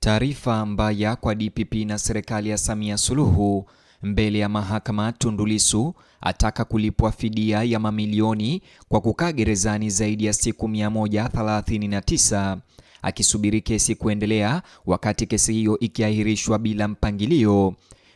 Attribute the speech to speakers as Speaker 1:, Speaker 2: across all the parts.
Speaker 1: Taarifa mbaya kwa DPP na serikali ya Samia Suluhu. Mbele ya mahakama, Tundu Lissu ataka kulipwa fidia ya mamilioni kwa kukaa gerezani zaidi ya siku 139 akisubiri kesi kuendelea, wakati kesi hiyo ikiahirishwa bila mpangilio.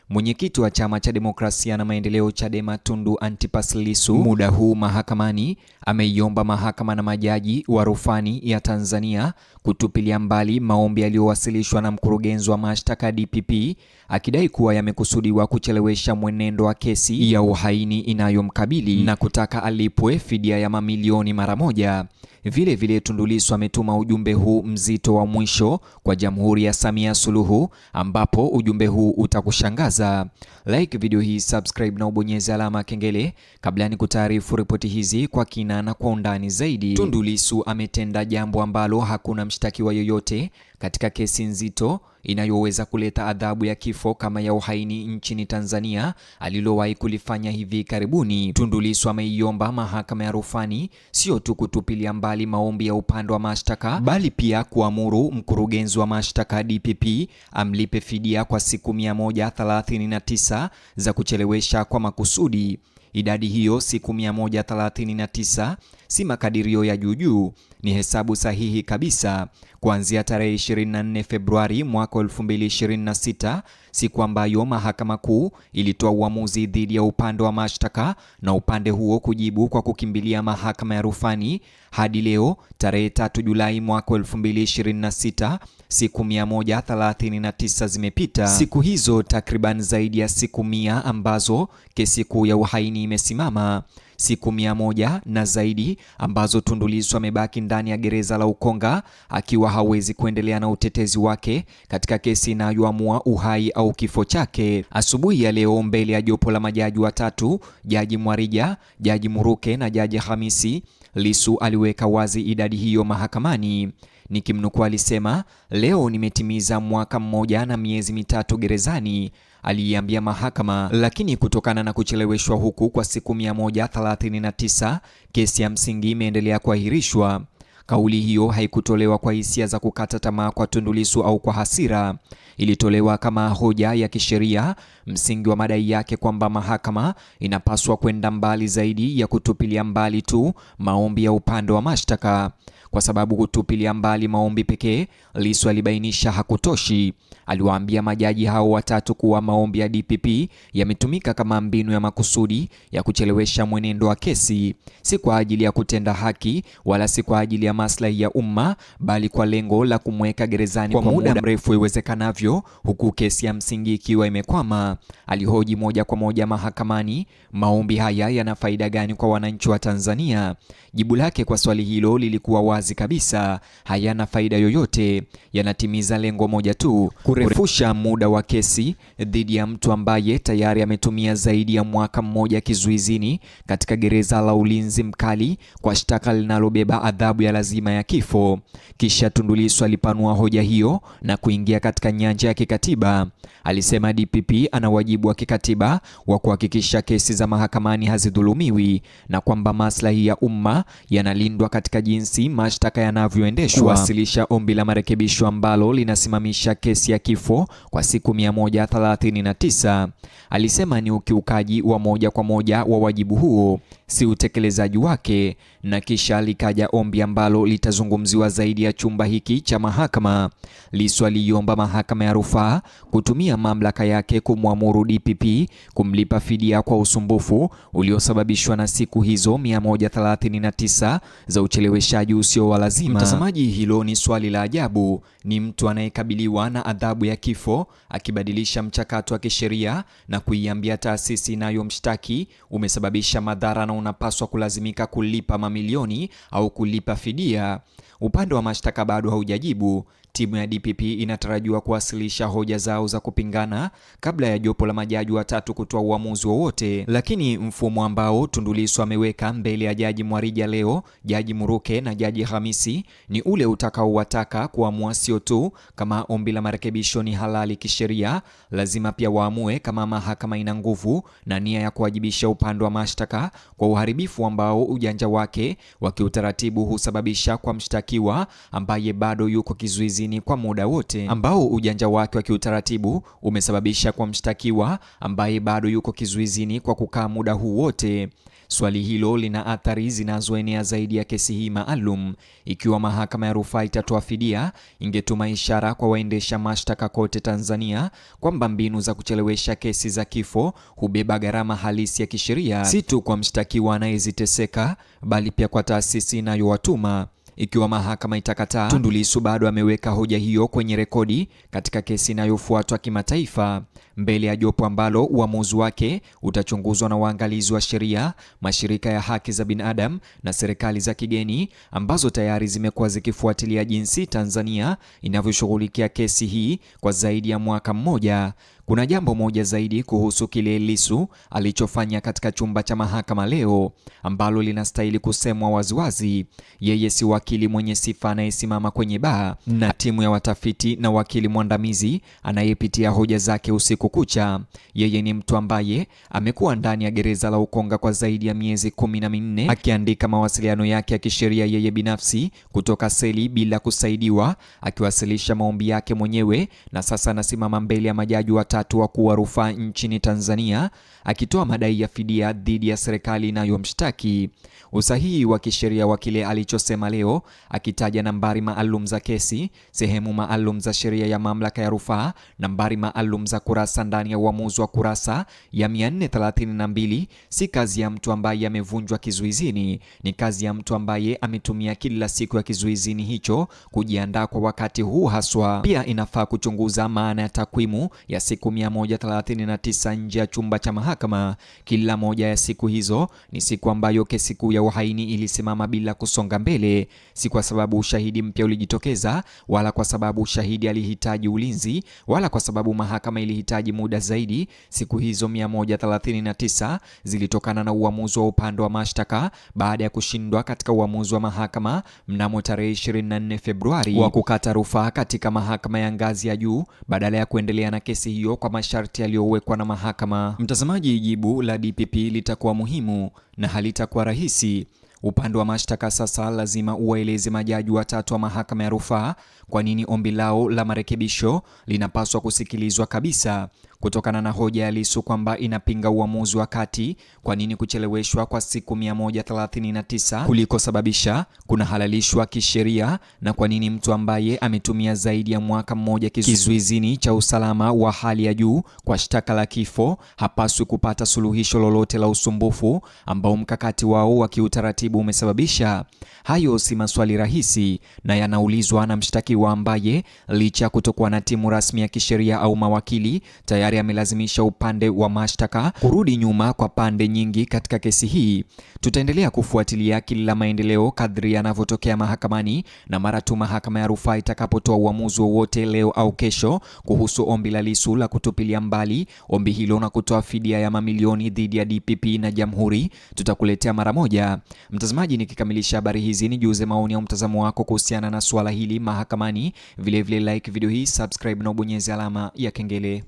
Speaker 1: Mwenyekiti wa Chama cha Demokrasia na Maendeleo Chadema, Tundu Antipas Lissu, muda huu mahakamani, ameiomba mahakama na majaji wa rufani ya Tanzania kutupilia mbali maombi yaliyowasilishwa na mkurugenzi wa mashtaka DPP, akidai kuwa yamekusudiwa kuchelewesha mwenendo wa kesi ya uhaini inayomkabili na kutaka alipwe fidia ya mamilioni mara moja. Vile Tundu Lissu ametuma ujumbe huu mzito wa mwisho kwa Jamhuri ya Samia Suluhu, ambapo ujumbe huu utakushangaza. Like video hii, subscribe na ubonyeze alama kengele kabla ni kutaarifu ripoti hizi kwa kina na kwa undani zaidi. Tundu Lissu ametenda jambo ambalo hakuna mshtakiwa yoyote katika kesi nzito inayoweza kuleta adhabu ya kifo kama ya uhaini nchini Tanzania alilowahi kulifanya hivi karibuni. Tundu Lissu ameiomba mahakama ya rufani sio tu kutupilia mbali maombi ya upande wa mashtaka, bali pia kuamuru mkurugenzi wa mashtaka DPP amlipe fidia kwa siku 139 za kuchelewesha kwa makusudi. Idadi hiyo siku 139 si makadirio ya juujuu, ni hesabu sahihi kabisa. Kuanzia tarehe 24 Februari mwaka 2026, siku ambayo Mahakama Kuu ilitoa uamuzi dhidi ya upande wa mashtaka na upande huo kujibu kwa kukimbilia mahakama ya rufani, hadi leo tarehe 3 Julai mwaka 2026, siku 139 zimepita. Siku hizo takriban zaidi ya siku 100 ambazo kesi kuu ya uhaini imesimama, siku 100 na zaidi ambazo Tundu Lissu amebaki ndani ya gereza la Ukonga akiwa hawezi kuendelea na utetezi wake katika kesi inayoamua uhai au kifo chake. Asubuhi ya leo, mbele ya jopo la majaji watatu, Jaji Mwarija, Jaji Muruke na Jaji Hamisi, Lissu aliweka wazi idadi hiyo mahakamani. Nikimnukuu, alisema, "Leo nimetimiza mwaka mmoja na miezi mitatu gerezani," aliiambia mahakama. Lakini kutokana na kucheleweshwa huku kwa siku 139, kesi ya msingi imeendelea kuahirishwa. Kauli hiyo haikutolewa kwa hisia za kukata tamaa kwa Tundu Lissu au kwa hasira. Ilitolewa kama hoja ya kisheria, msingi wa madai yake kwamba mahakama inapaswa kwenda mbali zaidi ya kutupilia mbali tu maombi ya upande wa mashtaka. Kwa sababu kutupilia mbali maombi pekee, Lissu alibainisha hakutoshi. Aliwaambia majaji hao watatu kuwa maombi ya DPP yametumika kama mbinu ya makusudi ya kuchelewesha mwenendo wa kesi, si kwa ajili ya kutenda haki wala si kwa ajili ya maslahi ya umma, bali kwa lengo la kumweka gerezani kwa muda mrefu iwezekanavyo, huku kesi ya msingi ikiwa imekwama. Alihoji moja kwa moja mahakamani, maombi haya yana faida gani kwa wananchi wa Tanzania? Jibu lake kwa swali hilo lilikuwa wazi kabisa: hayana faida yoyote, yanatimiza lengo moja tu, kurefusha muda wa kesi dhidi ya mtu ambaye tayari ametumia zaidi ya mwaka mmoja kizuizini katika gereza la ulinzi mkali kwa shtaka linalobeba adhabu ya lazima ya kifo. Kisha Tundu Lissu alipanua hoja hiyo na kuingia katika nyanja ya kikatiba. Alisema DPP ana wajibu wa kikatiba wa kuhakikisha kesi za mahakamani hazidhulumiwi na kwamba maslahi ya umma yanalindwa katika jinsi mashtaka yanavyoendeshwa. Kuwasilisha ombi la marekebisho ambalo linasimamisha kesi ya kifo kwa siku 139, alisema ni ukiukaji wa moja kwa moja wa wajibu huo, si utekelezaji wake. Na kisha likaja ombi ambalo litazungumziwa zaidi ya chumba hiki cha mahakama. Lissu aliomba mahakama ya rufaa kutumia mamlaka yake kumwamuru DPP kumlipa fidia kwa usumbufu uliosababishwa na siku hizo 139 za ucheleweshaji usio wa lazima. Mtazamaji, hilo ni swali la ajabu. Ni mtu anayekabiliwa na adhabu ya kifo akibadilisha mchakato wa kisheria na kuiambia taasisi inayomshtaki umesababisha madhara na unapaswa kulazimika kulipa mamilioni au kulipa fidia. Upande wa mashtaka bado haujajibu. Timu ya DPP inatarajiwa kuwasilisha hoja zao za kupingana kabla ya jopo la majaji watatu kutoa uamuzi wowote. Lakini mfumo ambao Tundu Lissu ameweka mbele ya Jaji Mwarija leo, Jaji Muruke na Jaji Hamisi ni ule utakaowataka kuamua sio tu kama ombi la marekebisho ni halali kisheria, lazima pia waamue kama mahakama ina nguvu na nia ya kuwajibisha upande wa mashtaka kwa uharibifu ambao ujanja wake wa kiutaratibu husababisha kwa mshtakiwa ambaye bado yuko kizuizini kizuizini kwa muda wote, ambao ujanja wake wa kiutaratibu umesababisha kwa mshtakiwa ambaye bado yuko kizuizini kwa kukaa muda huu wote. Swali hilo lina athari zinazoenea zaidi ya kesi hii maalum. Ikiwa mahakama ya rufaa itatoa fidia, ingetuma ishara kwa waendesha mashtaka kote Tanzania kwamba mbinu za kuchelewesha kesi za kifo hubeba gharama halisi ya kisheria, si tu kwa mshtakiwa anayeziteseka bali pia kwa taasisi inayowatuma. Ikiwa mahakama itakataa, Tundu Lissu bado ameweka hoja hiyo kwenye rekodi katika kesi inayofuatwa kimataifa mbele ya jopo ambalo uamuzi wake utachunguzwa na waangalizi wa sheria, mashirika ya haki za binadamu na serikali za kigeni ambazo tayari zimekuwa zikifuatilia jinsi Tanzania inavyoshughulikia kesi hii kwa zaidi ya mwaka mmoja. Kuna jambo moja zaidi kuhusu kile Lissu alichofanya katika chumba cha mahakama leo ambalo linastahili kusemwa waziwazi. Yeye si wakili mwenye sifa anayesimama kwenye baa na timu ya watafiti na wakili mwandamizi anayepitia hoja zake usiku kucha. Yeye ni mtu ambaye amekuwa ndani ya gereza la Ukonga kwa zaidi ya miezi 14 akiandika mawasiliano yake ya kisheria yeye binafsi kutoka seli bila kusaidiwa, akiwasilisha maombi yake mwenyewe, na sasa anasimama mbele ya majaji watatu wakuu wa rufaa nchini Tanzania akitoa madai ya fidia dhidi ya serikali inayomshtaki. Usahihi wa kisheria wa kile alichosema leo, akitaja nambari maalum za kesi, sehemu maalum za sheria ya mamlaka ya rufaa, nambari maalum za kurasa ndani ya uamuzi wa kurasa ya 432, si kazi ya mtu ambaye amevunjwa kizuizini, ni kazi ya mtu ambaye ametumia kila siku ya kizuizini hicho kujiandaa kwa wakati huu haswa. Pia inafaa kuchunguza maana ya takwimu ya siku 139 nje ya chumba cha mahakama. Kila moja ya siku hizo ni siku ambayo kesi kuu ya uhaini ilisimama bila kusonga mbele, si kwa sababu ushahidi mpya ulijitokeza, wala kwa sababu ushahidi alihitaji ulinzi, wala kwa sababu mahakama ilihitaji muda zaidi. Siku hizo 139 zilitokana na uamuzi wa upande wa mashtaka baada ya kushindwa katika uamuzi wa mahakama mnamo tarehe 24 Februari wa kukata rufaa katika mahakama ya ngazi ya juu badala ya kuendelea na kesi hiyo kwa masharti yaliyowekwa na mahakama. Mtazamaji, jibu la DPP litakuwa muhimu na halitakuwa rahisi. Upande wa mashtaka sasa lazima uwaeleze majaji watatu wa mahakama ya rufaa kwa nini ombi lao la marekebisho linapaswa kusikilizwa kabisa. Kutokana na hoja ya Lissu kwamba inapinga uamuzi wa kati, kwa nini kucheleweshwa kwa siku 139 kulikosababisha kunahalalishwa kisheria, na kwa nini mtu ambaye ametumia zaidi ya mwaka mmoja kizuizini cha usalama wa hali ya juu kwa shtaka la kifo hapaswi kupata suluhisho lolote la usumbufu ambao mkakati wao wa kiutaratibu umesababisha. Hayo si maswali rahisi na yanaulizwa na mshtakiwa ambaye licha kutokuwa na timu rasmi ya kisheria au mawakili tayari amelazimisha upande wa mashtaka kurudi nyuma kwa pande nyingi katika kesi hii. Tutaendelea kufuatilia kila maendeleo kadri yanavyotokea mahakamani, na mara tu mahakama ya rufaa itakapotoa uamuzi wowote leo au kesho kuhusu ombi la Lissu la kutupilia mbali ombi hilo na kutoa fidia ya mamilioni dhidi ya DPP na Jamhuri, tutakuletea mara moja. Mtazamaji, nikikamilisha habari hizi nijuze maoni au mtazamo wako kuhusiana na swala hili mahakamani. Vilevile like video hii, subscribe na ubonyeze alama ya kengele.